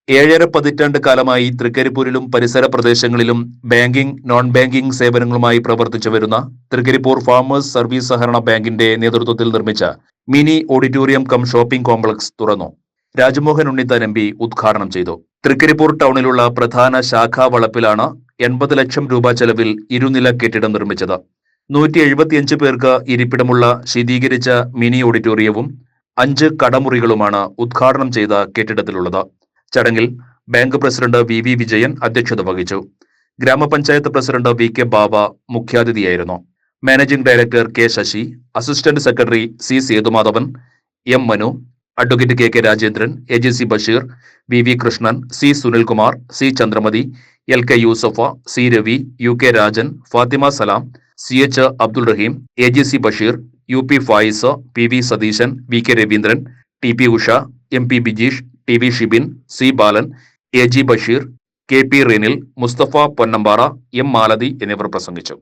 ഏഴര പതിറ്റാണ്ട് കാലമായി തൃക്കരിപ്പൂരിലും പരിസര പ്രദേശങ്ങളിലും ബാങ്കിംഗ്, നോൺ ബാങ്കിംഗ് സേവനങ്ങളുമായി പ്രവർത്തിച്ചു വരുന്ന തൃക്കരിപ്പൂർ ഫാമേഴ്സ് സർവീസ് സഹകരണ ബാങ്കിന്റെ നേതൃത്വത്തിൽ നിർമ്മിച്ച mini auditorium cum shopping complex തുറന്നു. രാജ്മോഹൻ ഉണ്ണിത്താൻ എം പി ഉദ്ഘാടനം ചെയ്തു. തൃക്കരിപ്പൂർ ടൗണിലുള്ള പ്രധാന ശാഖാ വളപ്പിലാണ് 80 ലക്ഷം രൂപ ചെലവിൽ ഇരുനില കെട്ടിടം നിർമ്മിച്ചത്. 175 പേർക്ക് ഇരിപ്പിടമുള്ള ശീതീകരിച്ച മിനി ഓഡിറ്റോറിയവും 5 കടമുറികളുമാണ് ഉദ്ഘാടനം ചെയ്ത കെട്ടിടത്തിലുള്ളത്. ചടങ്ങിൽ ബാങ്ക് പ്രസിഡന്റ് വി വിജയൻ അധ്യക്ഷത വഹിച്ചു. ഗ്രാമപഞ്ചായത്ത് പ്രസിഡന്റ് വി ബാബ മുഖ്യാതിഥിയായിരുന്നു. Managing director K Sasi, assistant secretary C Sethumadhavan, M Manu, advocate K Rajendran, AGC Basheer, V Krishnan, C Sunilkumar, C Chandramathi, LK Yusuf, C Ravi, UK Rajan, Fathima Salam, CH Abdul Rahim, AGC Basheer, UP Fayis, PV Satheesan, VK Raveendran, TP Usha, MP Bijeesh, TV Shibin, C Balan, AG Basheer, KP Renil, Musthafa Ponnambara, M Malathi എന്നിവർ പ്രസംഗിച്ചു.